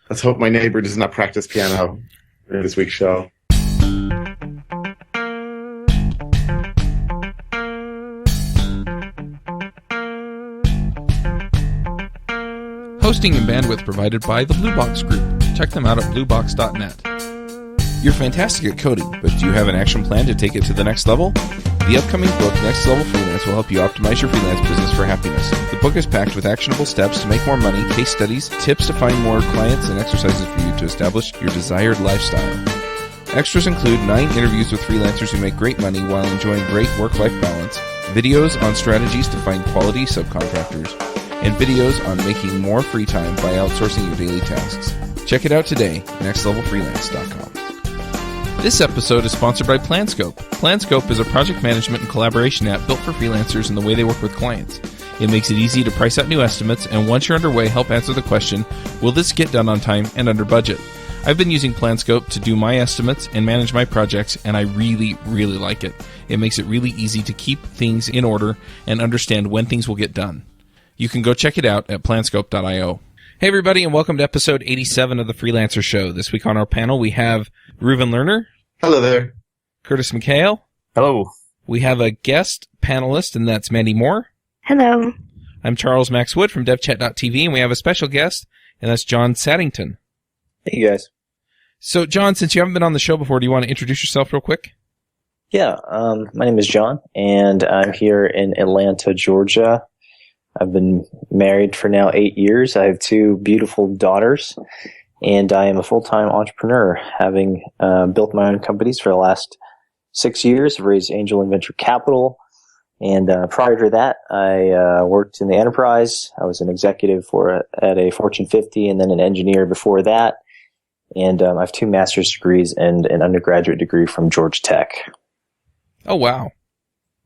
Let's hope my neighbor does not practice piano in this week's show. Hosting and bandwidth provided by the Blue Box Group. Check them out at bluebox.net. You're fantastic at coding, but do you have an action plan to take it to the next level? The upcoming book, Next Level Freelance, will help you optimize your freelance business for happiness. The book is packed with actionable steps to make more money, case studies, tips to find more clients, and exercises for you to establish your desired lifestyle. Extras include 9 interviews with freelancers who make great money while enjoying great work-life balance, videos on strategies to find quality subcontractors, and videos on making more free time by outsourcing your daily tasks. Check it out today, nextlevelfreelance.com. This episode is sponsored by Planscope. Planscope is a project management and collaboration app built for freelancers and the way they work with clients. It makes it easy to price out new estimates, and once you're underway, help answer the question, will this get done on time and under budget? I've been using Planscope to do my estimates and manage my projects, and I really, really like it. It makes it really easy to keep things in order and understand when things will get done. You can go check it out at planscope.io. Hey everybody, and welcome to episode 87 of the Freelancer Show. This week on our panel we have Reuven Lerner. Hello there. Curtis McHale. Hello. We have a guest panelist, and that's Mandy Moore. Hello. I'm Charles Max Wood from DevChat.tv, and we have a special guest, and that's John Saddington. Hey, you guys. So, John, since you haven't been on the show before, do you want to introduce yourself real quick? Yeah, my name is John, and I'm here in Atlanta, Georgia. I've been married for now 8 years. I have 2 beautiful daughters, and I am a full-time entrepreneur, having built my own companies for the last 6 years. I've raised angel and venture capital, and prior to that, I worked in the enterprise. I was an executive at a Fortune 50 and then an engineer before that, and I have 2 master's degrees and an undergraduate degree from Georgia Tech. Oh, wow.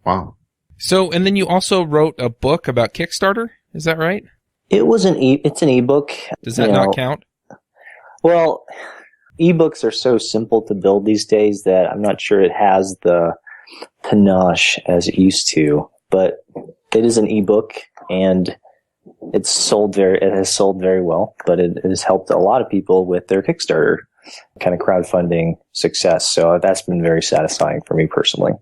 Wow. So, and then you also wrote a book about Kickstarter, is that right? It's an ebook. Does that not count? Well, ebooks are so simple to build these days that I'm not sure it has the panache as it used to. But it is an ebook, and it has sold very well. But it has helped a lot of people with their Kickstarter kind of crowdfunding success. So that's been very satisfying for me personally.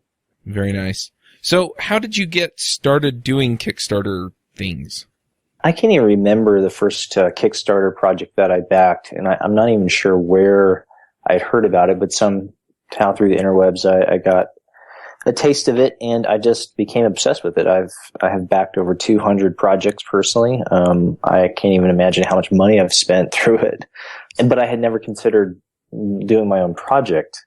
Very nice. So how did you get started doing Kickstarter things? I can't even remember the first Kickstarter project that I backed, and I'm not even sure where I'd heard about it, but somehow through the interwebs I got a taste of it, and I just became obsessed with it. I have backed over 200 projects personally. I can't even imagine how much money I've spent through it, but I had never considered doing my own project.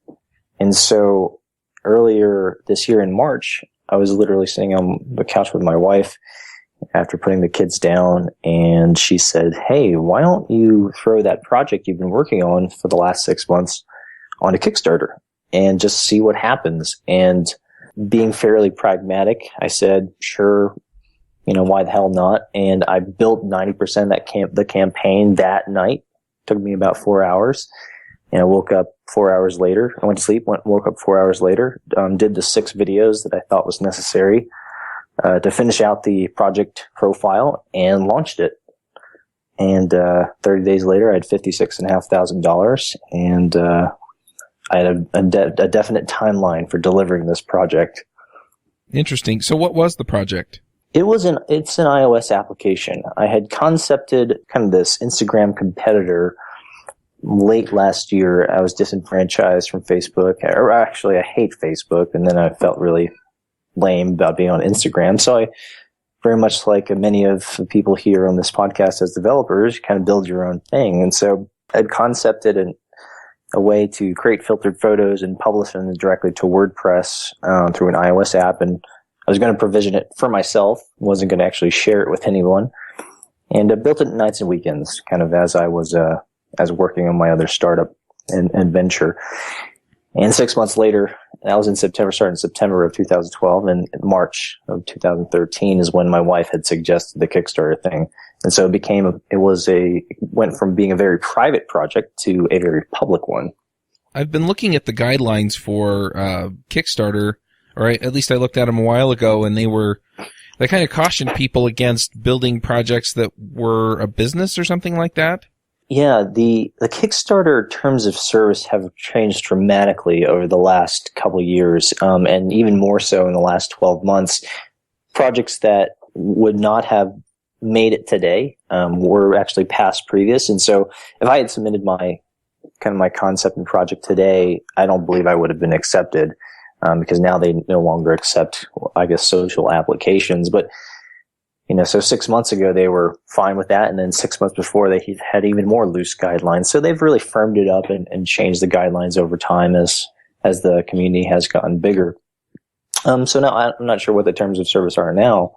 And so earlier this year in March, I was literally sitting on the couch with my wife after putting the kids down, and she said, hey, why don't you throw that project you've been working on for the last 6 months on a Kickstarter and just see what happens? And being fairly pragmatic, I said, sure, why the hell not? And I built 90% of the campaign that night. It took me about 4 hours. And I woke up 4 hours later. I went to sleep, woke up 4 hours later, did the 6 videos that I thought was necessary to finish out the project profile, and launched it. And 30 days later, I had $56,500, and I had a definite timeline for delivering this project. Interesting. So what was the project? It's an iOS application. I had concepted kind of this Instagram competitor late last year. I was disenfranchised from Facebook, or actually I hate Facebook, and then I felt really lame about being on Instagram. So I, very much like many of the people here on this podcast as developers, kind of build your own thing. And so I'd concepted a way to create filtered photos and publish them directly to WordPress through an iOS app, and I was going to provision it for myself, wasn't going to actually share it with anyone, and I built it nights and weekends, kind of as I was working on my other startup and venture. And 6 months later, that was started in September of 2012, and in March of 2013 is when my wife had suggested the Kickstarter thing. And so it went from being a very private project to a very public one. I've been looking at the guidelines for Kickstarter, or at least I looked at them a while ago, and they kind of cautioned people against building projects that were a business or something like that. Yeah, the Kickstarter terms of service have changed dramatically over the last couple of years, and even more so in the last 12 months. Projects that would not have made it today were actually past previous, and so if I had submitted my concept and project today, I don't believe I would have been accepted because now they no longer accept, I guess, social applications, but. So 6 months ago they were fine with that, and then 6 months before they had even more loose guidelines. So they've really firmed it up and changed the guidelines over time as the community has gotten bigger. So now I'm not sure what the terms of service are now,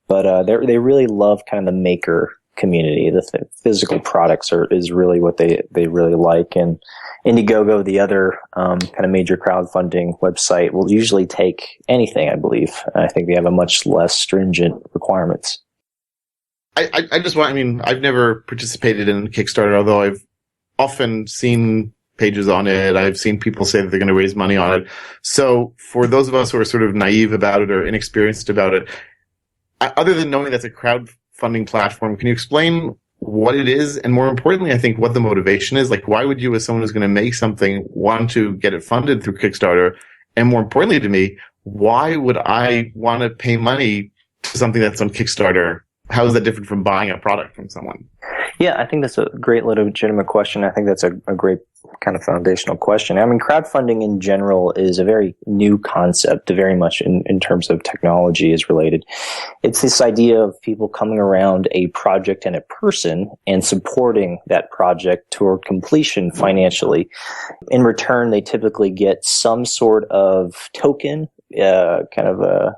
but they really love kind of the maker community. The physical products is really what they really like, and Indiegogo, the other kind of major crowdfunding website, will usually take anything, I believe. I think they have a much less stringent requirements. I've never participated in Kickstarter, although I've often seen pages on it. I've seen people say that they're going to raise money on it. So for those of us who are sort of naive about it or inexperienced about it, other than knowing that's a crowdfunding platform, can you explain what it is, and more importantly, I think what the motivation is? Like, why would you, as someone who's going to make something, want to get it funded through Kickstarter? And more importantly to me, why would I want to pay money to something that's on Kickstarter? How is that different from buying a product from someone? Yeah, I think that's a great legitimate question. I think that's a great kind of foundational question. I mean, crowdfunding in general is a very new concept, very much in terms of technology is related. It's this idea of people coming around a project and a person and supporting that project toward completion financially. In return, they typically get some sort of token, kind of a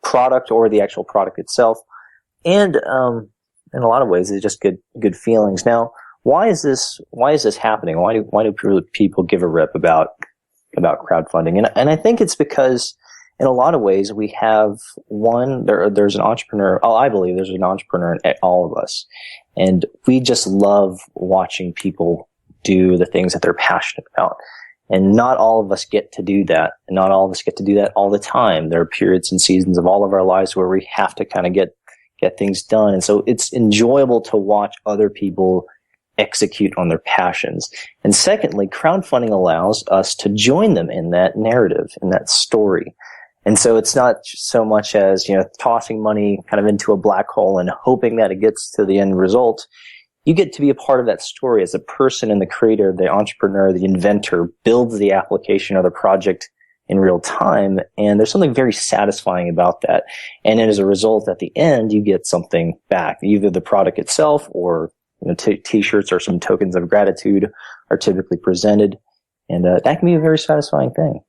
product or the actual product itself. And in a lot of ways, it's just good feelings. Now, why is this happening? Why do people give a rip about crowdfunding? And I think it's because in a lot of ways we have there's an entrepreneur. I believe there's an entrepreneur in all of us, and we just love watching people do the things that they're passionate about. And not all of us get to do that, and not all of us get to do that all the time. There are periods and seasons of all of our lives where we have to kind of get things done, and so it's enjoyable to watch other people execute on their passions. And secondly, crowdfunding allows us to join them in that narrative, in that story. And so it's not so much as, tossing money kind of into a black hole and hoping that it gets to the end result. You get to be a part of that story as a person, and the creator, the entrepreneur, the inventor builds the application or the project in real time. And there's something very satisfying about that. And as a result, at the end, you get something back, either the product itself or t-shirts or some tokens of gratitude are typically presented. And that can be a very satisfying thing.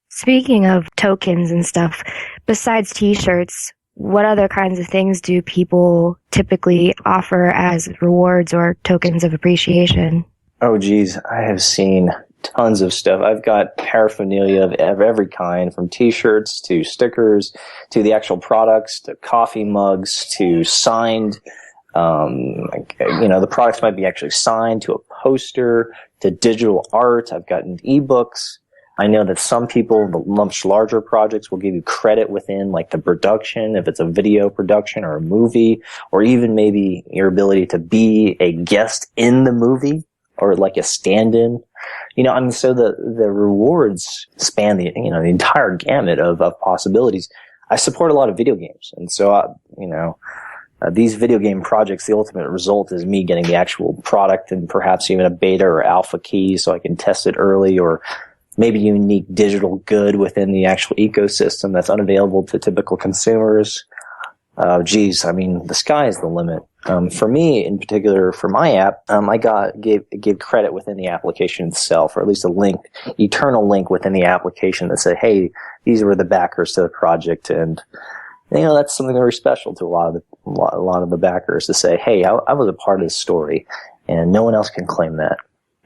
Speaking of tokens and stuff, besides t-shirts, what other kinds of things do people typically offer as rewards or tokens of appreciation? Oh, geez. I have seen tons of stuff. I've got paraphernalia of every kind, from t-shirts to stickers to the actual products to coffee mugs to signed the products might be actually signed to a poster, to digital art. I've gotten ebooks. I know that some people, the much larger projects, will give you credit within like the production, if it's a video production or a movie, or even maybe your ability to be a guest in the movie or like a stand-in. So the rewards span the entire gamut of possibilities. I support a lot of video games, and so these video game projects, the ultimate result is me getting the actual product and perhaps even a beta or alpha key so I can test it early, or maybe unique digital good within the actual ecosystem that's unavailable to typical consumers. The sky is the limit. For me, in particular, for my app, I gave credit within the application itself, or at least a link, eternal link within the application that said, hey, these were the backers to the project. And that's something very special to a lot of the backers, to say, hey, I was a part of this story, and no one else can claim that.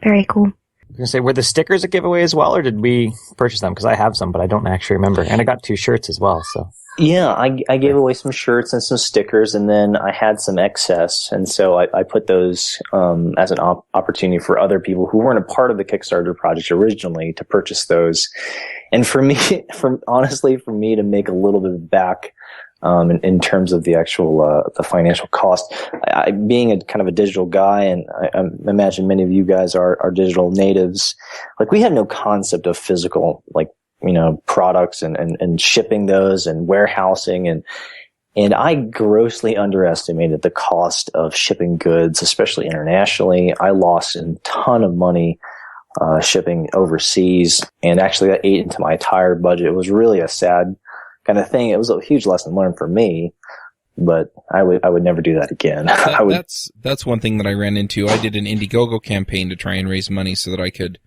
Very cool. I was going to say, were the stickers a giveaway as well, or did we purchase them? Because I have some, but I don't actually remember. And I got 2 shirts as well, so. Yeah, I gave away some shirts and some stickers, and then I had some excess, and so I put those as an opportunity for other people who weren't a part of the Kickstarter project originally to purchase those. And for me to make a little bit back in terms of the actual the financial cost. Being a kind of a digital guy, and I imagine many of you guys are digital natives, like we had no concept of physical, like, products and shipping those and warehousing, and I grossly underestimated the cost of shipping goods, especially internationally. I lost a ton of money shipping overseas, and actually that ate into my entire budget. It was really a sad kind of thing. It was a huge lesson learned for me, but I would never do that again. That's one thing that I ran into. I did an Indiegogo campaign to try and raise money so that I could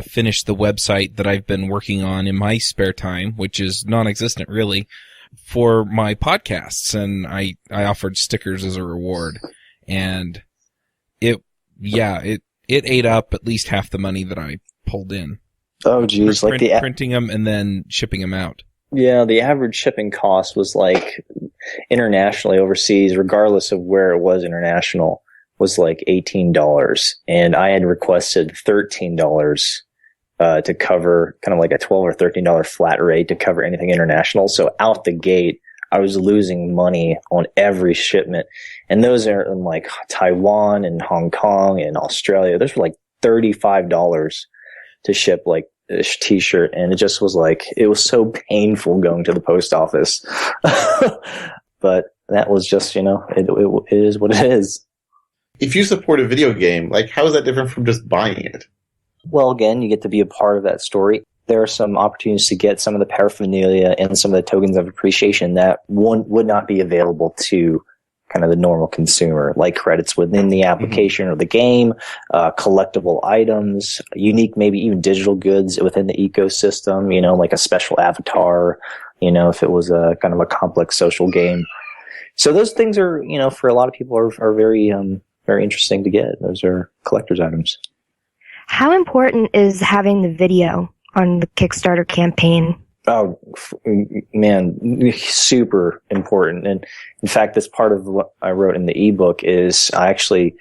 finish the website that I've been working on in my spare time, which is non-existent really, for my podcasts, and I offered stickers as a reward, and it ate up at least half the money that I pulled in. Oh geez, printing them and then shipping them out. Yeah, the average shipping cost was like internationally overseas, regardless of where it was international, was like $18, and I had requested $13 to cover kind of like a $12 or $13 flat rate to cover anything international. So out the gate, I was losing money on every shipment. And those are in like Taiwan and Hong Kong and Australia. Those were like $35 to ship like a t-shirt. And it just was like, it was so painful going to the post office. But that was just, it is what it is. If you support a video game, like how is that different from just buying it? Well, again, you get to be a part of that story. There are some opportunities to get some of the paraphernalia and some of the tokens of appreciation that one would not be available to kind of the normal consumer, like credits within the application or the game, collectible items, unique, maybe even digital goods within the ecosystem, like a special avatar, if it was a kind of a complex social game. So those things are, for a lot of people are very, very interesting to get. Those are collector's items. How important is having the video on the Kickstarter campaign? Oh, man, super important. And in fact, that's part of what I wrote in the ebook is I actually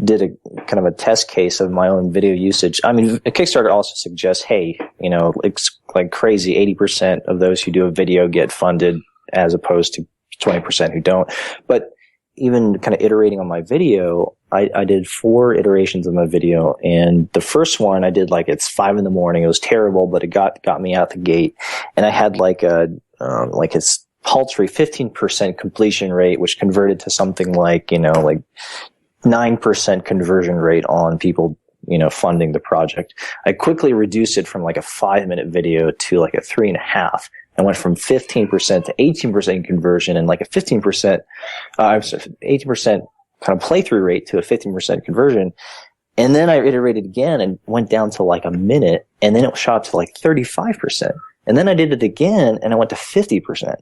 did a kind of a test case of my own video usage. I mean, Kickstarter also suggests, hey, it's like crazy. 80% of those who do a video get funded as opposed to 20% who don't. But even kind of iterating on my video, I did 4 iterations of my video, and the first one I did like it's 5 a.m. It was terrible, but it got me out the gate, and I had like it's paltry 15% completion rate, which converted to something like like 9% conversion rate on people funding the project. I quickly reduced it from like a 5-minute video to like a 3.5. I went from 15% to 18% conversion and like a 18% kind of playthrough rate to a 15% conversion. And then I iterated again and went down to like a minute, and then it shot to like 35%. And then I did it again and I went to 50%.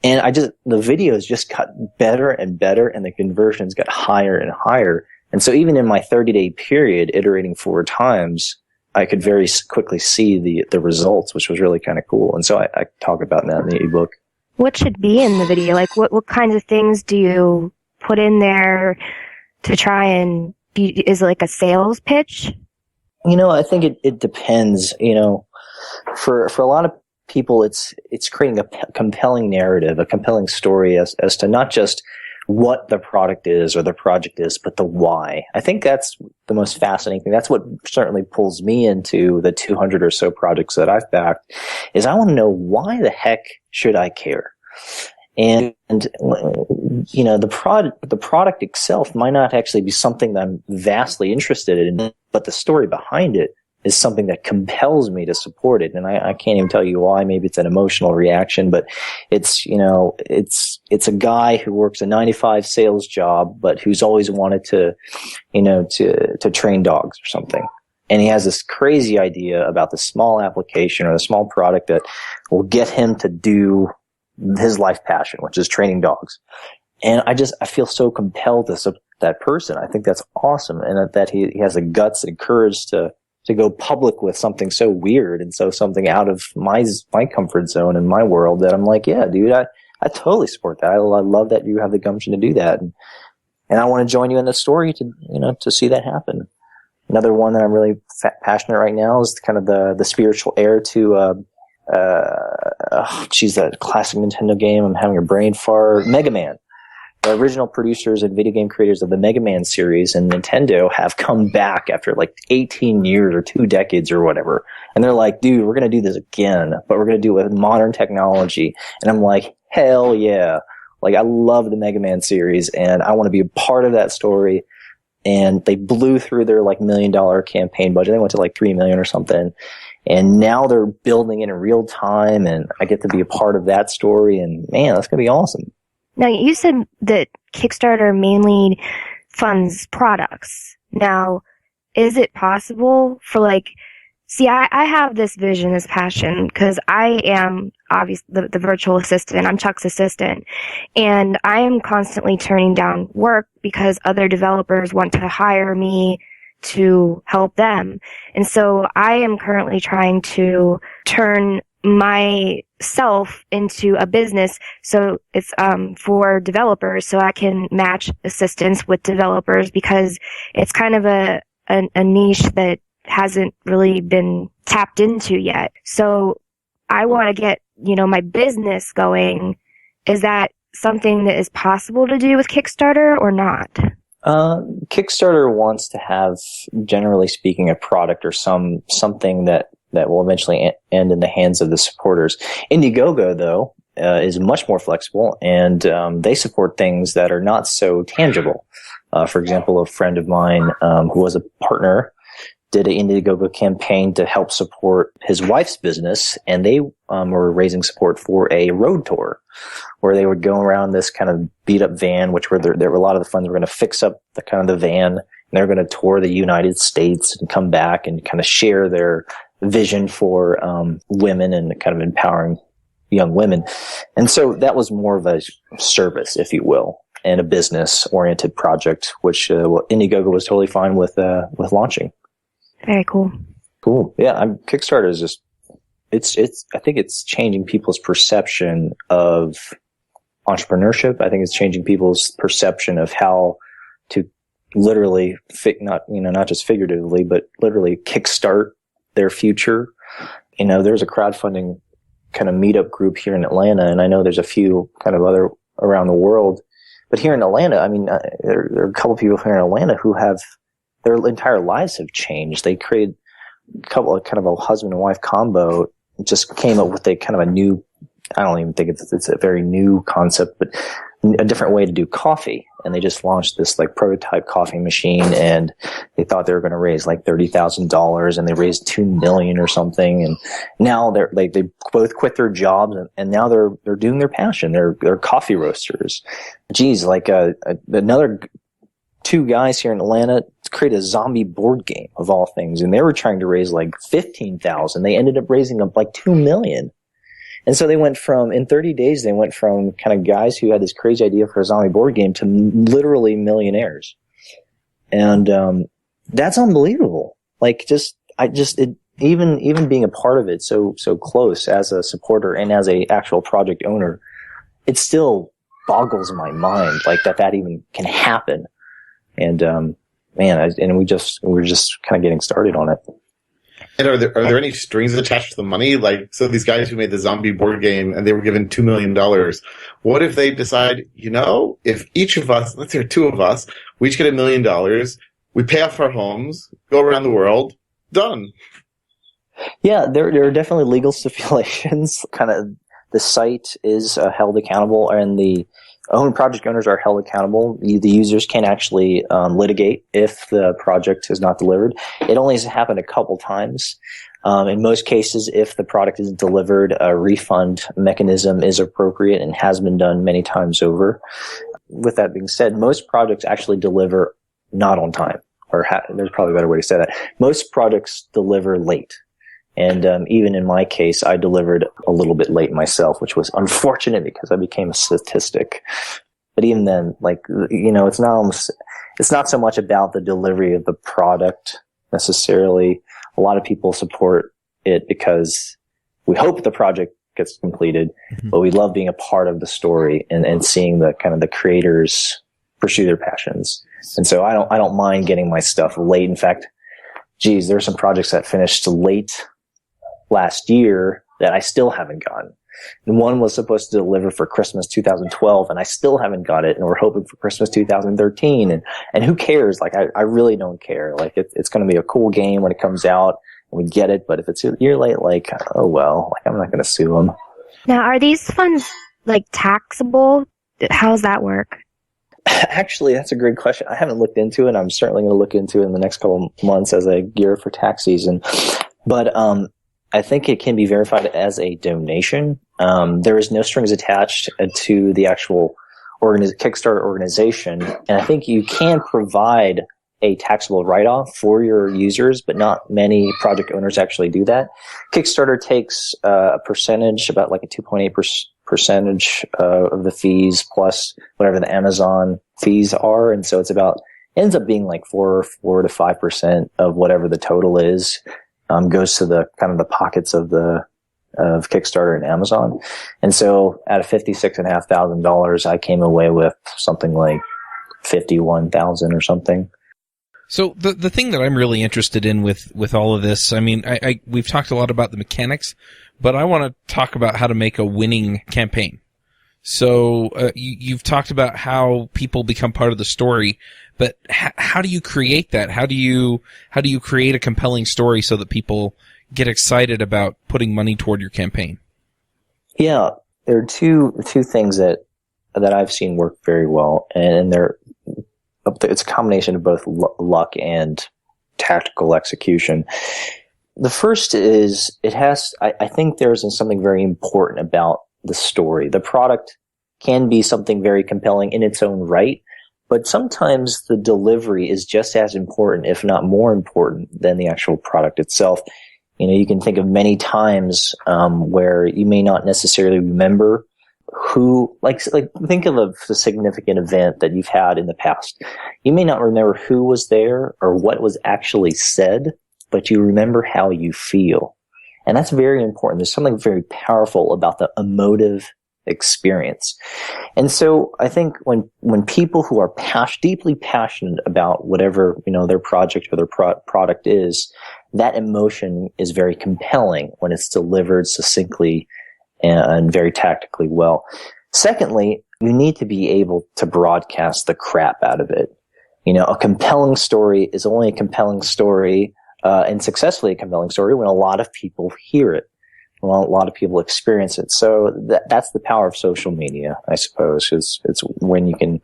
And the videos just got better and better, and the conversions got higher and higher. And so even in my 30-day period, iterating 4 times, I could very quickly see the results, which was really kind of cool. And so I talk about that in the ebook. What should be in the video? Like what kinds of things do you put in there to try and is it like a sales pitch? I think it depends. For a lot of people, it's creating a compelling narrative, a compelling story as to not just what the product is or the project is, but the why. I think that's the most fascinating thing. That's what certainly pulls me into the 200 or so projects that I've backed, is I want to know why the heck should I care? And the product itself might not actually be something that I'm vastly interested in, but the story behind it is something that compels me to support it. And I can't even tell you why. Maybe it's an emotional reaction, but it's a guy who works a 9-to-5 sales job, but who's always wanted to train dogs or something. And he has this crazy idea about the small application or the small product that will get him to do his life passion, which is training dogs. And I feel so compelled to support that person. I think that's awesome. And that he has the guts and courage to go public with something so weird and so something out of my comfort zone and my world, that I'm like, yeah, dude, I totally support that. I love that you have the gumption to do that. And I want to join you in the story to see that happen. Another one that I'm really passionate right now is kind of the spiritual heir to that classic Nintendo game. I'm having a brain fart. Mega Man. The original producers and video game creators of the Mega Man series and Nintendo have come back after like 18 years or 2 decades or whatever. And they're like, dude, we're going to do this again, but we're going to do it with modern technology. And I'm like, hell yeah. Like, I love the Mega Man series and I want to be a part of that story. And they blew through their like $1 million campaign budget. They went to like 3 million or something. And now they're building it in real time and I get to be a part of that story. And man, that's going to be awesome. Now, you said that Kickstarter mainly funds products. Now, is it possible for I have this vision, this passion, because I am obviously the virtual assistant. I'm Chuck's assistant. And I am constantly turning down work because other developers want to hire me to help them. And so I am currently trying to turn myself into a business, so it's for developers, so I can match assistants with developers, because it's kind of a niche that hasn't really been tapped into yet. So I want to get my business going. Is that something that is possible to do with Kickstarter or not? Kickstarter wants to have, generally speaking, a product or something that will eventually end in the hands of the supporters. Indiegogo, though, is much more flexible, and they support things that are not so tangible. For example, a friend of mine who was a partner did an Indiegogo campaign to help support his wife's business, and they were raising support for a road tour where they would go around this kind of beat-up van, which there were a lot of the funds were going to fix up the van, and they're going to tour the United States and come back and kind of share their vision for women and kind of empowering young women. And so that was more of a service, if you will, and a business-oriented project, which Indiegogo was totally fine with launching. Very cool. Cool. Yeah, Kickstarter is just I think it's changing people's perception of entrepreneurship. I think it's changing people's perception of how to literally not just figuratively, but literally kickstart their future. There's a crowdfunding kind of meetup group here in Atlanta, and I know there's a few kind of other around the world. But here in Atlanta, I mean, there are a couple of people here in Atlanta who have their entire lives have changed. They created kind of a husband and wife combo, just came up with a kind of a new, I don't even think it's a very new concept, but a different way to do coffee. And they just launched this like prototype coffee machine, and they thought they were going to raise like $30,000, and they raised $2 million or something. And now they both quit their jobs, and now they're doing their passion. They're coffee roasters. Geez, another 2 guys here in Atlanta created a zombie board game of all things, and they were trying to raise like $15,000. They ended up raising up like $2 million. And so in 30 days, they went from kind of guys who had this crazy idea for a zombie board game to literally millionaires. And, that's unbelievable. Even being a part of it so close as a supporter and as a actual project owner, it still boggles my mind that even can happen. And, we're just kind of getting started on it. And are there any strings attached to the money? So these guys who made the zombie board game and they were given $2 million, what if they decide, if each of us, let's say 2 of us, we each get $1 million, we pay off our homes, go around the world, done. Yeah, there are definitely legal stipulations. Kind of the site is held accountable, and the project owners are held accountable. The users can actually litigate if the project is not delivered. It only has happened a couple times. In most cases, if the product isn't delivered, a refund mechanism is appropriate and has been done many times over. With that being said, most projects actually deliver not on time, or there's probably a better way to say that. Most products deliver late. And even in my case, I delivered a little bit late myself, which was unfortunate because I became a statistic. But even then, it's not so much about the delivery of the product necessarily. A lot of people support it because we hope the project gets completed, but we love being a part of the story and seeing the kind of the creators pursue their passions. And so I don't mind getting my stuff late. In fact, there's some projects that finished late last year, that I still haven't gotten. And one was supposed to deliver for Christmas 2012, and I still haven't got it, and we're hoping for Christmas 2013. And who cares? Like, I really don't care. Like, it's going to be a cool game when it comes out, and we get it. But if it's a year late, like, oh well, like, I'm not going to sue them. Now, are these funds like taxable? How does that work? Actually, that's a great question. I haven't looked into it. I'm certainly going to look into it in the next couple of months as I gear for tax season. But I think it can be verified as a donation. There is no strings attached to the actual Kickstarter organization. And I think you can provide a taxable write-off for your users, but not many project owners actually do that. Kickstarter takes a percentage, about like a 2.8% percentage of the fees plus whatever the Amazon fees are. And so it's ends up being like 4 to 5% of whatever the total is, goes to the kind of the pockets of Kickstarter and Amazon. And so out of $56,500, I came away with something like 51,000 or something. So the thing that I'm really interested in with all of this, I mean, we've talked a lot about the mechanics, but I want to talk about how to make a winning campaign. So you've talked about how people become part of the story, but how do you create that? How do you create a compelling story so that people get excited about putting money toward your campaign? Yeah, there are two things that I've seen work very well, and it's a combination of both luck and tactical execution. The first is I think there's something very important about the story. The product can be something very compelling in its own right, but sometimes the delivery is just as important, if not more important, than the actual product itself. You know, you can think of many times where you may not necessarily remember who, like think of a significant event that you've had in the past. You may not remember who was there or what was actually said, but you remember how you feel. And that's very important. There's something very powerful about the emotive experience. And so I think when people who are deeply passionate about whatever, their project or their product is, that emotion is very compelling when it's delivered succinctly and very tactically well. Secondly, you need to be able to broadcast the crap out of it. A compelling story is only a compelling story, and successfully a compelling story, when a lot of people hear it, when a lot of people experience it. So that's the power of social media, I suppose. It's when you can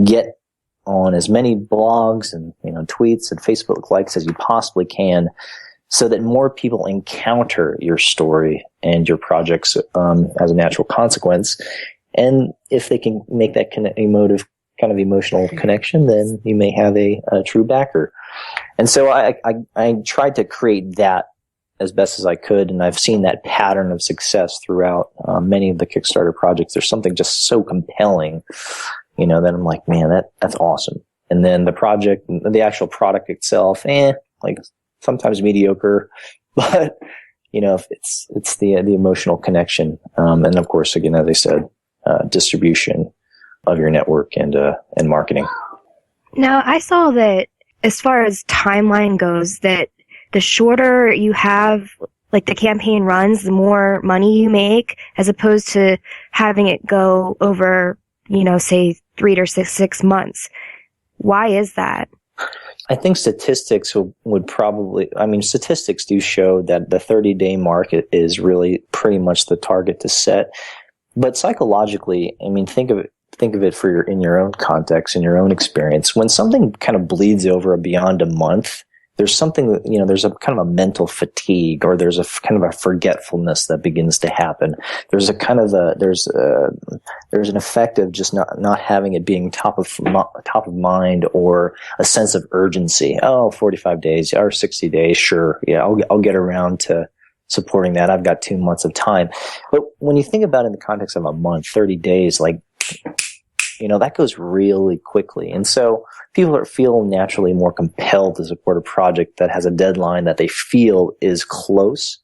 get on as many blogs and tweets and Facebook likes as you possibly can, so that more people encounter your story and your projects as a natural consequence. And if they can make that emotional connection, then you may have a true backer. And so I tried to create that as best as I could, and I've seen that pattern of success throughout many of the Kickstarter projects. There's something just so compelling, that I'm like, man, that's awesome. And then the actual product itself, sometimes mediocre, but it's the emotional connection, and of course, again, as I said, distribution of your network and marketing. Now, I saw that as far as timeline goes, that the shorter you have, like, the campaign runs, the more money you make, as opposed to having it go over, say 3 to 6 months. Why is that? I think statistics would probably, statistics do show that the 30-day mark is really pretty much the target to set. But psychologically, think of it in your own context, in your own experience. When something kind of bleeds over beyond a month, there's something, there's a kind of a mental fatigue, or there's a kind of a forgetfulness that begins to happen. There's there's an effect of just not having it being top of mind, or a sense of urgency. 45 days or 60 days. Sure. Yeah. I'll get around to supporting that. I've got 2 months of time. But when you think about it in the context of a month, 30 days, that goes really quickly. And so people feel naturally more compelled to support a project that has a deadline that they feel is close,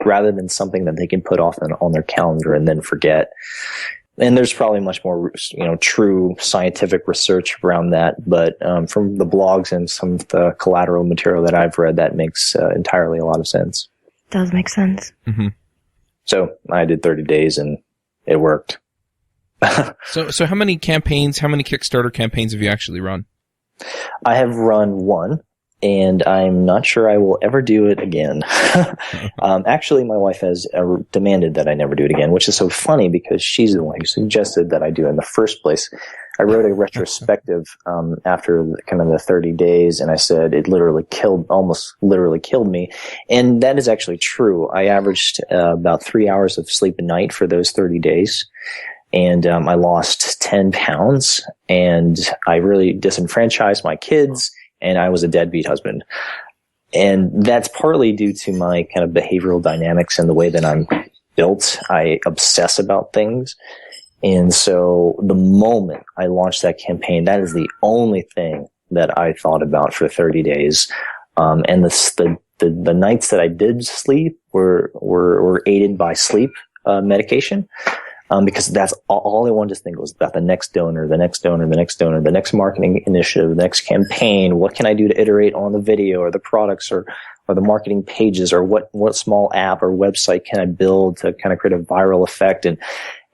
rather than something that they can put off on their calendar and then forget. And there's probably much more, true scientific research around that. But from the blogs and some of the collateral material that I've read, that makes entirely a lot of sense. Does make sense. Mm-hmm. So I did 30 days and it worked. So how many Kickstarter campaigns have you actually run? I have run one, and I'm not sure I will ever do it again. Actually, my wife has demanded that I never do it again, which is so funny because she's the one who suggested that I do it in the first place. I wrote a retrospective after kind of the 30 days, and I said it almost literally killed me. And that is actually true. I averaged about 3 hours of sleep a night for those 30 days. And I lost 10 pounds, and I really disenfranchised my kids, and I was a deadbeat husband. And that's partly due to my kind of behavioral dynamics and the way that I'm built. I obsess about things. And so the moment I launched that campaign, that is the only thing that I thought about for 30 days. And the nights that I did sleep were aided by sleep medication. Because that's all I wanted to think was about the next donor, the next marketing initiative, the next campaign. What can I do to iterate on the video or the products or the marketing pages, or what small app or website can I build to kind of create a viral effect?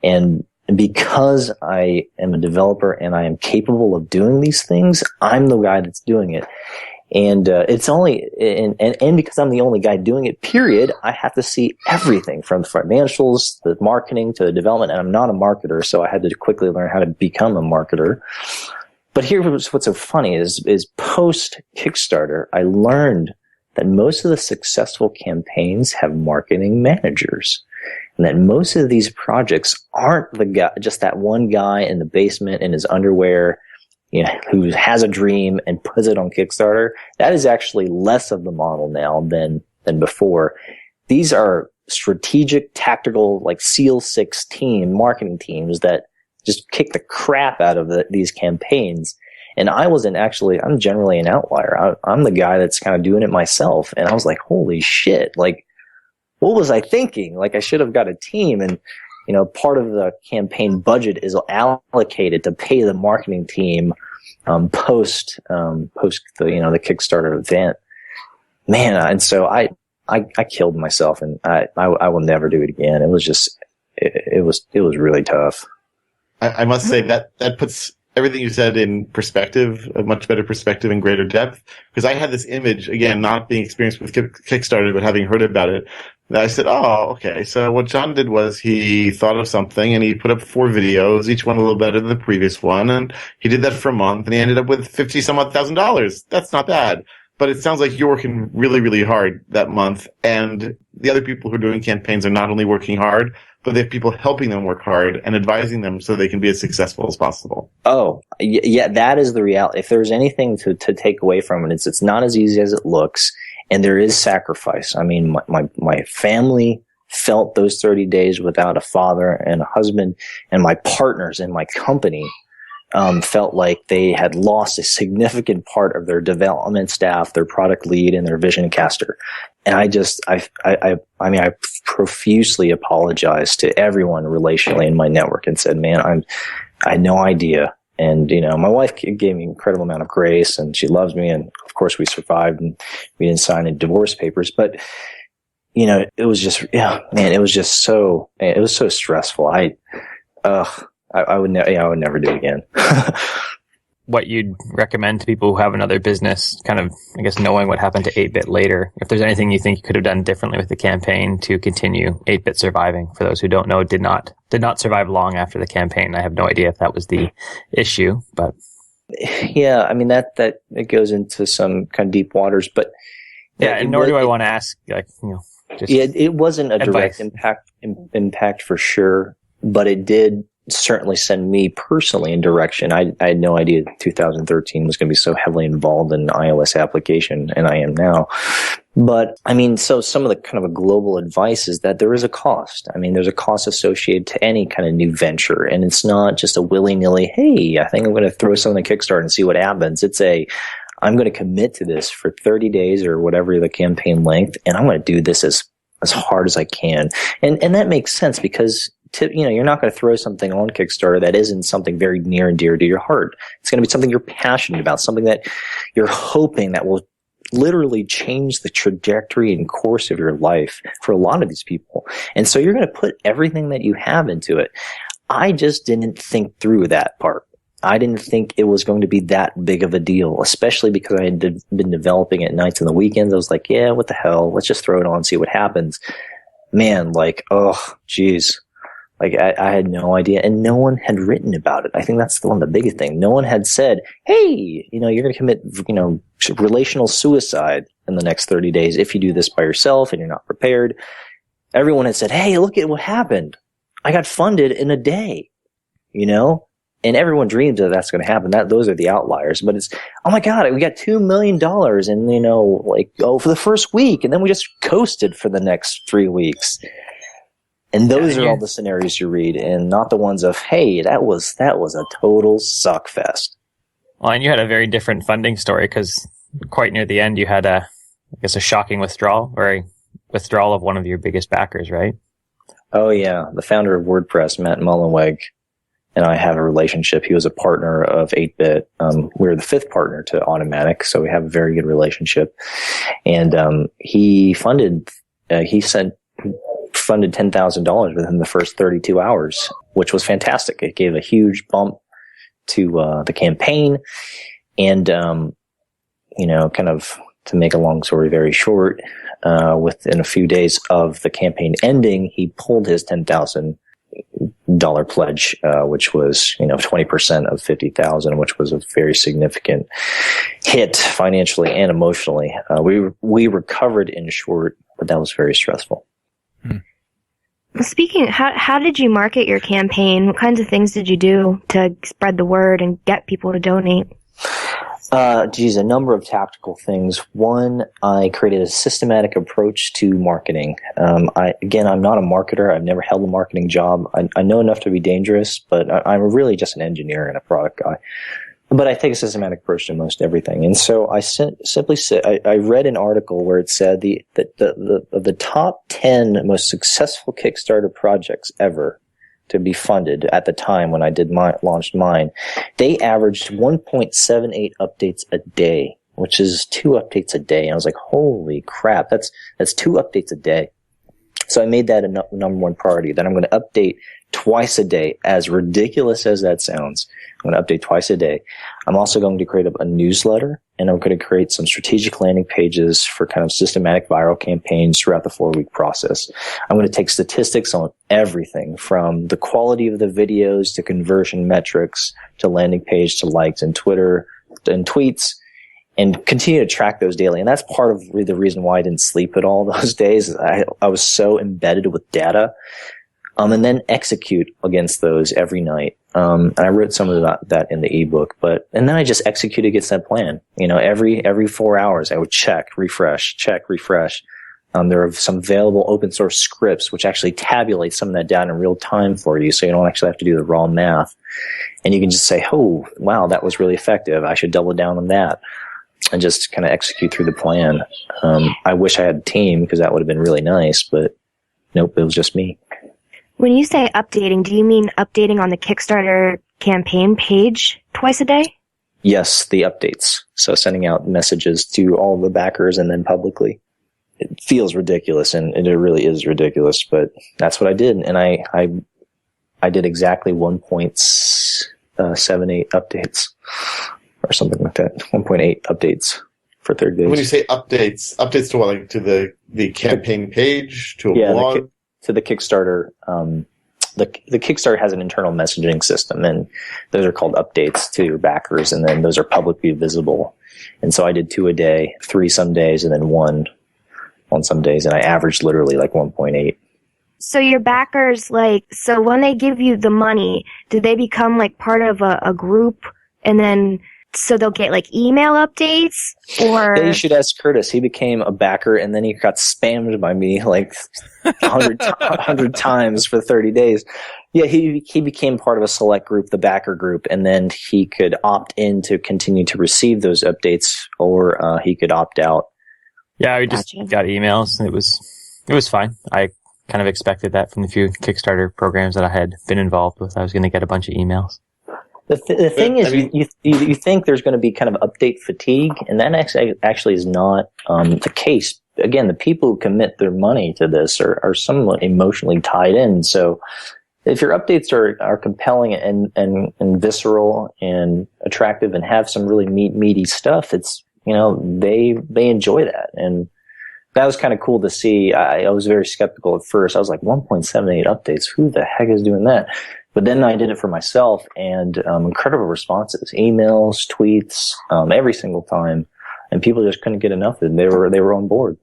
And because I am a developer and I am capable of doing these things, I'm the guy that's doing it. And it's only and because I'm the only guy doing it, period, I have to see everything from the financials, the marketing, to the development. And I'm not a marketer, so I had to quickly learn how to become a marketer. But here's what's so funny is post Kickstarter, I learned that most of the successful campaigns have marketing managers, and that most of these projects aren't the guy, just that one guy in the basement in his underwear, who has a dream and puts it on Kickstarter. That is actually less of the model now than before. These are strategic, tactical, like SEAL 6 marketing teams that just kick the crap out of these campaigns. And I'm generally an outlier. I'm the guy that's kind of doing it myself. And I was like, holy shit, like, what was I thinking? Like, I should have got a team. And part of the campaign budget is allocated to pay the marketing team post the Kickstarter event. Man, and so I killed myself, and I will never do it again. It was just it was really tough. I must say that puts everything you said in perspective, a much better perspective and greater depth. Because I had this image, again, not being experienced with Kickstarter, but having heard about it, that I said, oh, okay. So what John did was he thought of something and he put up 4 videos, each one a little better than the previous one. And he did that for a month and he ended up with $50,000. That's not bad. But it sounds like you're working really, really hard that month. And the other people who are doing campaigns are not only working hard, but they have people helping them work hard and advising them so they can be as successful as possible. Oh, yeah, that is the reality. If there's anything to take away from it, it's not as easy as it looks, and there is sacrifice. I mean, my family felt those 30 days without a father and a husband, and my partners in my company felt like they had lost a significant part of their development staff, their product lead, and their vision caster. And I profusely apologized to everyone relationally in my network and said, man, I had no idea. And, my wife gave me an incredible amount of grace, and she loves me. And of course we survived and we didn't sign any divorce papers, but it was just, it was so stressful. I would never do it again. What you'd recommend to people who have another business, kind of, I guess, knowing what happened to 8-Bit later, if there's anything you think you could have done differently with the campaign to continue 8-Bit surviving. For those who don't know, did not survive long after the campaign. I have no idea if that was the issue, but yeah, I mean that it goes into some kind of deep waters, but yeah, and nor do I want to ask, just it wasn't a advice. Direct impact for sure, but it did certainly send me personally in direction. I had no idea 2013 was going to be so heavily involved in iOS application, and I am now. But I mean, so some of the kind of a global advice is that there is a cost. I mean, there's a cost associated to any kind of new venture, and it's not just a willy-nilly, hey, I think I'm going to throw something on Kickstarter and see what happens. It's I'm going to commit to this for 30 days or whatever the campaign length, and I'm going to do this as hard as I can. And that makes sense because you're not going to throw something on Kickstarter that isn't something very near and dear to your heart. It's going to be something you're passionate about, something that you're hoping that will literally change the trajectory and course of your life for a lot of these people. And so you're going to put everything that you have into it. I just didn't think through that part. I didn't think it was going to be that big of a deal, especially because I had been developing it nights and the weekends. I was like, yeah, what the hell? Let's just throw it on and see what happens. Man, like, oh, geez. Like, I had no idea. And no one had written about it. I think that's one of the biggest thing. No one had said, hey, you're going to commit, relational suicide in the next 30 days if you do this by yourself and you're not prepared. Everyone had said, hey, look at what happened. I got funded in a day, And everyone dreams that that's going to happen. Those are the outliers. But it's, oh my God, we got $2 million and, for the first week. And then we just coasted for the next 3 weeks. And those are all the scenarios you read, and not the ones of, hey, that was a total suck fest. Well, and you had a very different funding story because quite near the end you had a shocking withdrawal, or a withdrawal of one of your biggest backers, right? Oh yeah, the founder of WordPress, Matt Mullenweg, and I have a relationship. He was a partner of 8-Bit. We're the fifth partner to Automatic, so we have a very good relationship. And he funded $10,000 within the first 32 hours, which was fantastic. It gave a huge bump to the campaign. And, kind of to make a long story very short, within a few days of the campaign ending, he pulled his $10,000 pledge, which was, 20% of 50,000, which was a very significant hit financially and emotionally. We recovered in short, but that was very stressful. Speaking, how did you market your campaign? What kinds of things did you do to spread the word and get people to donate? A number of tactical things. One, I created a systematic approach to marketing. I'm not a marketer. I've never held a marketing job. I know enough to be dangerous, but I'm really just an engineer and a product guy. But I take a systematic approach to most everything. And so I simply said, I read an article where it said that the top 10 most successful Kickstarter projects ever to be funded at the time when I launched mine, they averaged 1.78 updates a day, which is 2 updates a day. And I was like, holy crap, that's 2 updates a day. So I made that a number one priority, that I'm going to update twice a day. As ridiculous as that sounds, I'm going to update twice a day. I'm also going to create a newsletter, and I'm going to create some strategic landing pages for kind of systematic viral campaigns throughout the 4-week process. I'm going to take statistics on everything from the quality of the videos to conversion metrics to landing page to likes and Twitter and tweets, and continue to track those daily. And that's part of the reason why I didn't sleep at all those days. I was so embedded with data. And then execute against those every night. And I wrote some of that in the ebook, and then I just executed against that plan. Every 4 hours I would check, refresh. There are some available open source scripts which actually tabulate some of that data in real time for you, so you don't actually have to do the raw math. And you can just say, oh, wow, that was really effective. I should double down on that. And just kind of execute through the plan. I wish I had a team, because that would have been really nice, but nope, it was just me. When you say updating, do you mean updating on the Kickstarter campaign page twice a day? Yes, the updates. So sending out messages to all the backers and then publicly. It feels ridiculous, and it really is ridiculous, but that's what I did. And I did exactly 1.78 updates. Or something like that. 1.8 updates for 30 days. When you say updates to what? Like to the campaign page? To a blog? To the Kickstarter. The Kickstarter has an internal messaging system, and those are called updates to your backers, and then those are publicly visible. And so I did 2 a day, 3 some days, and then 1 on some days, and I averaged literally like 1.8. So your backers, so when they give you the money, do they become like part of a group, and then so they'll get like email updates, or? Yeah, you should ask Curtis. He became a backer, and then he got spammed by me like 100 times for 30 days. Yeah, he became part of a select group, the backer group, and then he could opt in to continue to receive those updates, or he could opt out. Yeah, we just got emails. It was fine. I kind of expected that from the few Kickstarter programs that I had been involved with. I was going to get a bunch of emails. The thing is, I mean, you think there's going to be kind of update fatigue, and that actually is not the case. Again, the people who commit their money to this are somewhat emotionally tied in. So if your updates are compelling and visceral and attractive and have some really meaty stuff, it's, they enjoy that. And that was kind of cool to see. I was very skeptical at first. I was like, 1.78 updates. Who the heck is doing that? But then I did it for myself, and incredible responses, emails, tweets, every single time, and people just couldn't get enough of it. They were on board.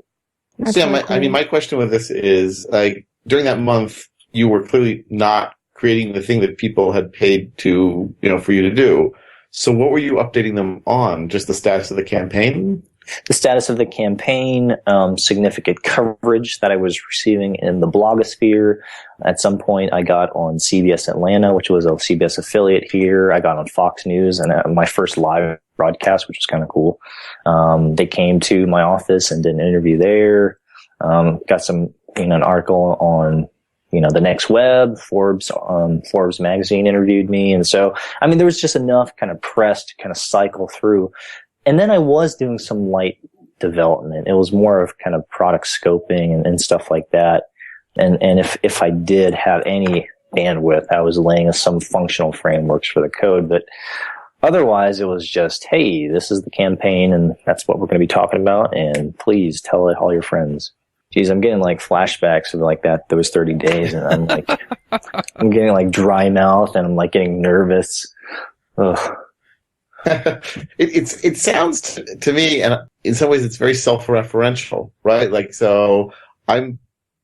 My question with this is, like, during that month, you were clearly not creating the thing that people had paid to, for you to do. So what were you updating them on? Just the status of the campaign? The status of the campaign, significant coverage that I was receiving in the blogosphere. At some point, I got on CBS Atlanta, which was a CBS affiliate here. I got on Fox News, and my first live broadcast, which was kind of cool. They came to my office and did an interview there. Got some, an article on, the Next Web. Forbes magazine interviewed me. And so, there was just enough kind of press to kind of cycle through. And then I was doing some light development. It was more of kind of product scoping and stuff like that. And if I did have any bandwidth, I was laying some functional frameworks for the code. But otherwise, it was just, hey, this is the campaign, and that's what we're going to be talking about. And please tell it all your friends. Geez, I'm getting like flashbacks of like those 30 days, and I'm like, I'm getting like dry mouth, and I'm like getting nervous. Ugh. It sounds to me, and in some ways it's very self-referential, right? Like, so I'm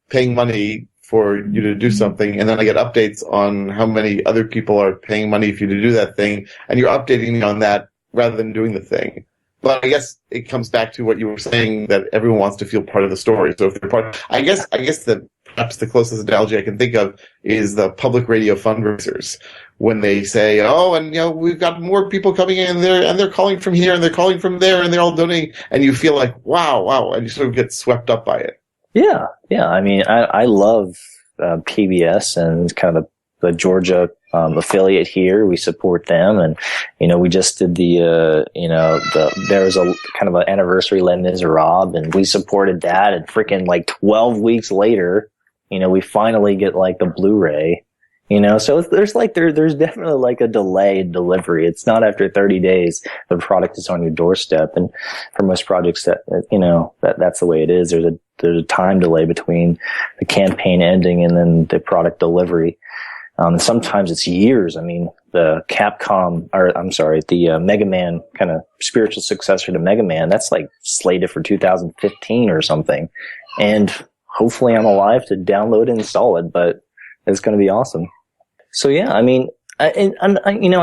paying money for you to do something, and then I get updates on how many other people are paying money for you to do that thing, and you're updating me on that rather than doing the thing. But I guess it comes back to what you were saying, that everyone wants to feel part of the story. So if they're part, I guess perhaps the closest analogy I can think of is the public radio fundraisers, when they say, "Oh, and we've got more people coming in there, and they're calling from here, and they're calling from there, and they're all donating," and you feel like, wow, and you sort of get swept up by it. Yeah. I love PBS and kind of the Georgia affiliate here. We support them, and we just did there was a kind of an anniversary Les Miserables, and we supported that, and freaking like 12 weeks later, we finally get like the Blu-ray. So there's definitely like a delay in delivery. It's not after 30 days the product is on your doorstep. And for most projects that's the way it is. There's a time delay between the campaign ending and then the product delivery. Sometimes it's years. The Mega Man kind of spiritual successor to Mega Man, that's like slated for 2015 or something. And hopefully I'm alive to download and install it, but it's going to be awesome. So yeah, I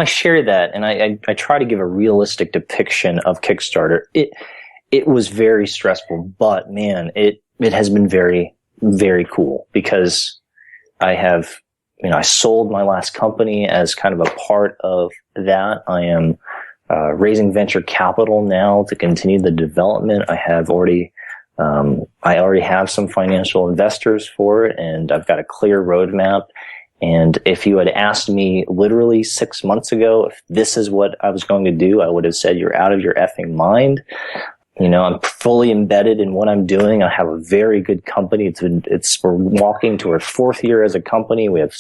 share that, and I try to give a realistic depiction of Kickstarter. It was very stressful, but man, it has been very, very cool, because I have, I sold my last company as kind of a part of that. I am raising venture capital now to continue the development. I already have some financial investors for it, and I've got a clear roadmap. And if you had asked me literally 6 months ago if this is what I was going to do, I would have said, you're out of your effing mind. I'm fully embedded in what I'm doing. I have a very good company. We're walking to our 4th year as a company. We have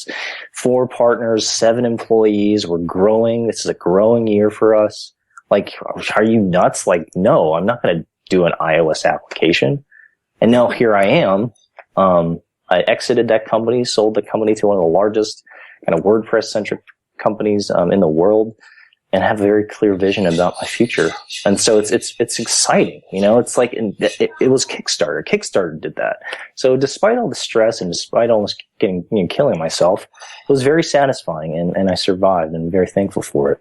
4 partners, 7 employees. We're growing. This is a growing year for us. Like, are you nuts? Like, no, I'm not going to do an iOS application. And now here I am. I exited that company, sold the company to one of the largest kind of WordPress-centric companies in the world, and have a very clear vision about my future. And so it's exciting. It's like it was Kickstarter. Kickstarter did that. So despite all the stress and despite almost killing myself, it was very satisfying, and I survived, and I'm very thankful for it.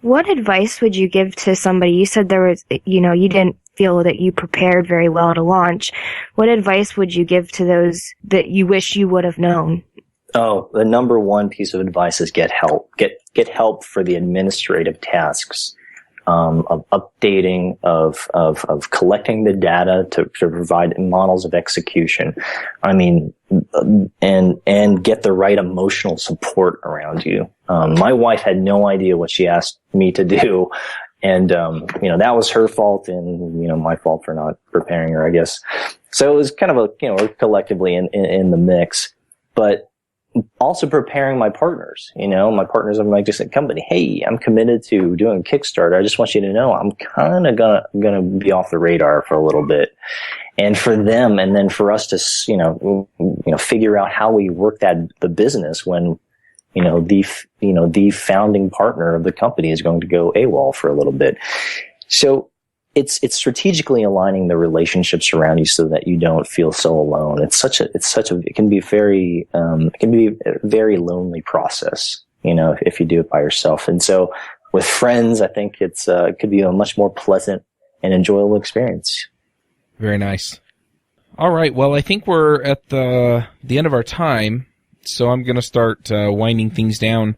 What advice would you give to somebody? You said there was, you didn't feel that you prepared very well to launch. What advice would you give to those that you wish you would have known? Oh, the number one piece of advice is get help. Get help for the administrative tasks. of updating, of collecting the data to provide models of execution. I mean, and get the right emotional support around you. My wife had no idea what she asked me to do. And, that was her fault and, my fault for not preparing her, I guess. So it was kind of we're collectively in the mix, but also preparing my partners, my partners of my existing company. Hey, I'm committed to doing a Kickstarter. I just want you to know I'm kind of gonna be off the radar for a little bit. And for them, and then for us to, figure out how we work the business when, the founding partner of the company is going to go AWOL for a little bit. So it's strategically aligning the relationships around you so that you don't feel so alone. It can be a very lonely process, if you do it by yourself. And so with friends, I think it could be a much more pleasant and enjoyable experience. Very nice. All right. Well, I think we're at the end of our time, so I'm going to start winding things down.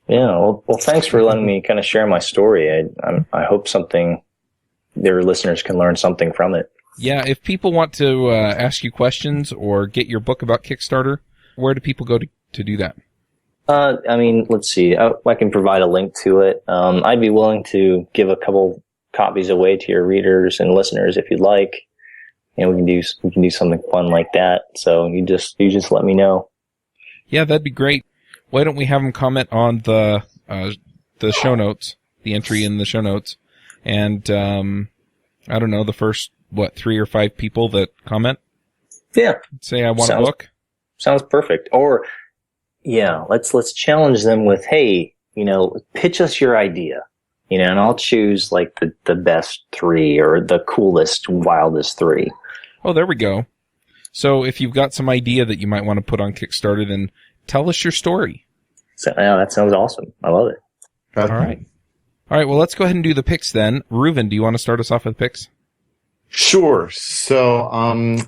Yeah. Well, thanks for letting me kind of share my story. I hope their listeners can learn something from it. Yeah. If people want to ask you questions or get your book about Kickstarter, where do people go to do that? Let's see. I can provide a link to it. I'd be willing to give a couple copies away to your readers and listeners if you'd like. We can do something fun like that. So you just let me know. Yeah, that'd be great. Why don't we have them comment on the show notes, the entry in the show notes, and I don't know, the first 3 or 5 people that comment. Yeah. Say I want a book. Sounds perfect. Or yeah, let's challenge them with, hey, pitch us your idea. And I'll choose like the best 3 or the coolest, wildest 3. Oh, there we go. So if you've got some idea that you might want to put on Kickstarter, then tell us your story. So, yeah, that sounds awesome. I love it. All right. Well, let's go ahead and do the picks then. Reuven, do you want to start us off with picks? Sure. So,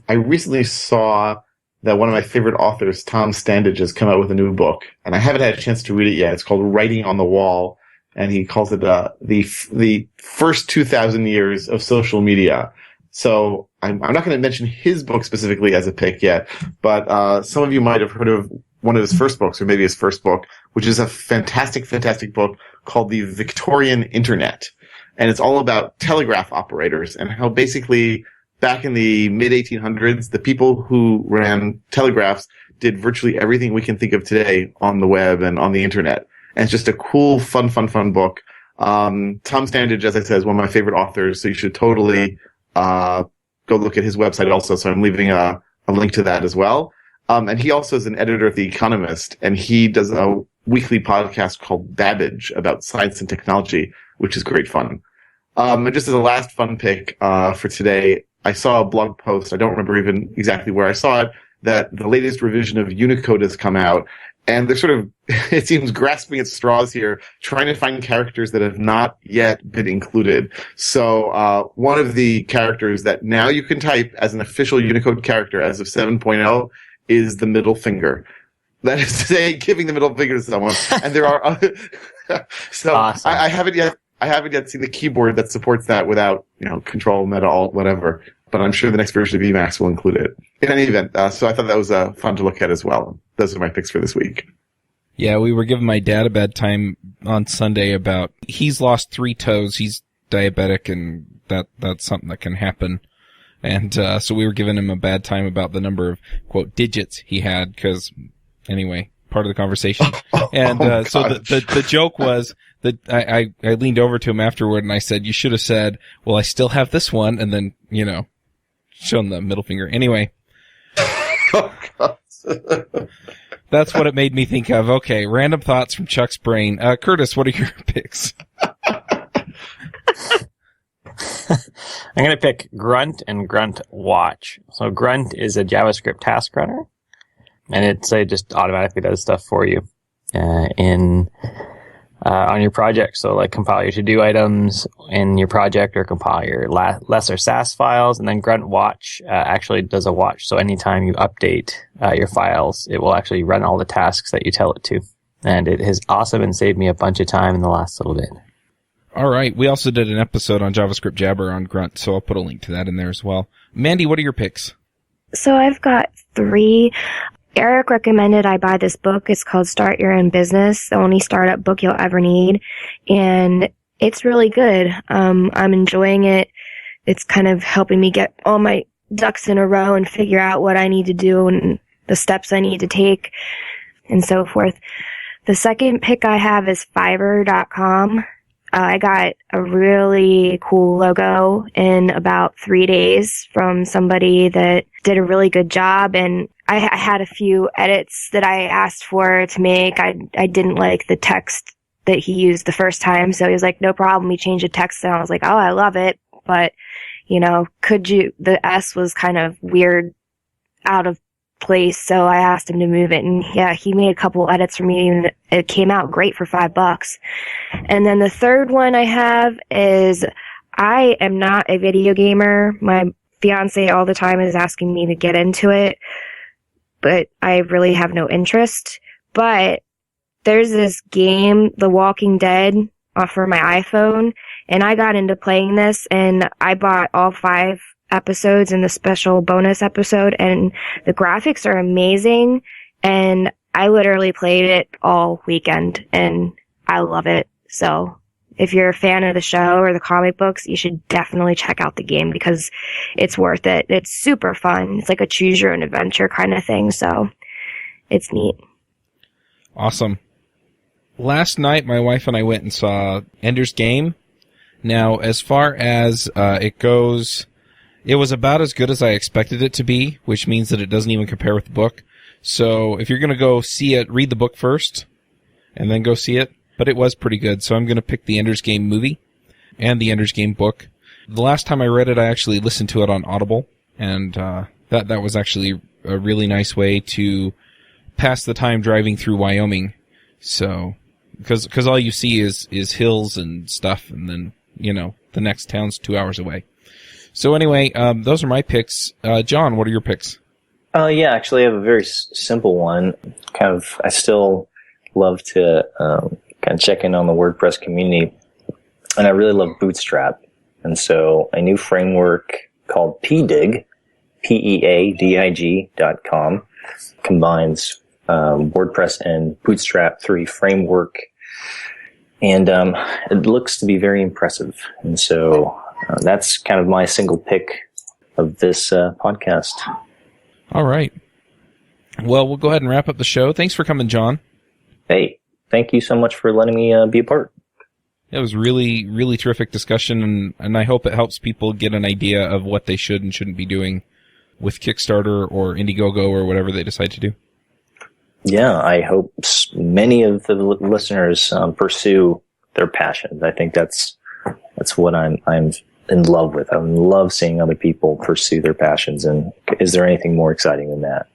I recently saw that one of my favorite authors, Tom Standage, has come out with a new book, and I haven't had a chance to read it yet. It's called Writing on the Wall, and he calls it the first 2,000 years of social media. So I'm not going to mention his book specifically as a pick yet, but some of you might have heard of one of his first books, or maybe his first book, which is a fantastic, fantastic book called The Victorian Internet. And it's all about telegraph operators and how basically back in the mid-1800s, the people who ran telegraphs did virtually everything we can think of today on the web and on the internet. And it's just a cool, fun book. Tom Standage, as I said, is one of my favorite authors, so you should totally go look at his website also. So I'm leaving a link to that as well. And he also is an editor of The Economist, and he does a weekly podcast called Babbage about science and technology, which is great fun. And just as a last fun pick for today, I saw a blog post, I don't remember even exactly where I saw it, that the latest revision of Unicode has come out. And they're sort of, it seems, grasping at straws here, trying to find characters that have not yet been included. So one of the characters that now you can type as an official Unicode character as of 7.0 is the middle finger. That is to say, giving the middle finger to someone. And there are other so awesome. I haven't yet seen the keyboard that supports that without, Control, Meta, Alt, whatever. But I'm sure the next version of Emacs will include it. In any event, so I thought that was fun to look at as well. Those are my picks for this week. Yeah, we were giving my dad a bad time on Sunday about he's lost 3 toes. He's diabetic, and that's something that can happen. And so we were giving him a bad time about the number of, quote, digits he had, because, anyway, part of the conversation. And so the joke was that I leaned over to him afterward and I said, you should have said, well, I still have this one, and then, shown the middle finger. Anyway. Oh, God. That's what it made me think of. Okay, random thoughts from Chuck's brain. Curtis, what are your picks? I'm going to pick Grunt and Grunt Watch. So Grunt is a JavaScript task runner, and it just automatically does stuff for you on your project. So like compile your to-do items in your project or compile your lesser SAS files. And then Grunt Watch actually does a watch. So anytime you update your files, it will actually run all the tasks that you tell it to. And it is awesome and saved me a bunch of time in the last little bit. All right. We also did an episode on JavaScript Jabber on Grunt, so I'll put a link to that in there as well. Mandy, what are your picks? So I've got 3. Eric recommended I buy this book. It's called Start Your Own Business, the only startup book you'll ever need. And it's really good. I'm enjoying it. It's kind of helping me get all my ducks in a row and figure out what I need to do and the steps I need to take and so forth. The second pick I have is Fiverr.com. I got a really cool logo in about 3 days from somebody that did a really good job, and I had a few edits that I asked for to make. I didn't like the text that he used the first time, so he was like, no problem, he changed the text, and I was like, oh, I love it, but, the S was kind of weird, out of place, so I asked him to move it, and yeah, he made a couple edits for me, and it came out great for $5. And then the third one I have is, I am not a video gamer. My fiance all the time is asking me to get into it, but I really have no interest. But there's this game, The Walking Dead, for my iPhone, and I got into playing this, and I bought all 5 episodes and the special bonus episode, and the graphics are amazing, and I literally played it all weekend, and I love it. So if you're a fan of the show or the comic books, you should definitely check out the game because it's worth it. It's super fun. It's like a choose your own adventure kind of thing, so it's neat. Awesome. Last night, my wife and I went and saw Ender's Game. Now, as far as it goes, it was about as good as I expected it to be, which means that it doesn't even compare with the book. So if you're going to go see it, read the book first, and then go see it. But it was pretty good, so I'm going to pick the Ender's Game movie and the Ender's Game book. The last time I read it, I actually listened to it on Audible, and that was actually a really nice way to pass the time driving through Wyoming. So, because all you see is hills and stuff, and then, the next town's 2 hours away. So anyway, those are my picks. John, what are your picks? Yeah, actually I have a very simple one. I still love to kind of check in on the WordPress community, and I really love Bootstrap. And so a new framework called PDIG, PEADIG.com, combines WordPress and Bootstrap 3 framework, and it looks to be very impressive. And so that's kind of my single pick of this podcast. All right. Well, we'll go ahead and wrap up the show. Thanks for coming, John. Hey, thank you so much for letting me be a part. It was really, really terrific discussion, and I hope it helps people get an idea of what they should and shouldn't be doing with Kickstarter or Indiegogo or whatever they decide to do. Yeah, I hope many of the listeners pursue their passions. I think that's what I'm in love with. I love seeing other people pursue their passions, and is there anything more exciting than that?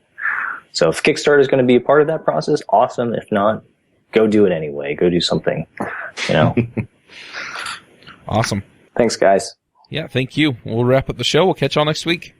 So if Kickstarter is going to be a part of that process, awesome. If not, go do it anyway. Go do something, Awesome. Thanks, guys. Yeah, thank you. We'll wrap up the show. We'll catch y'all next week.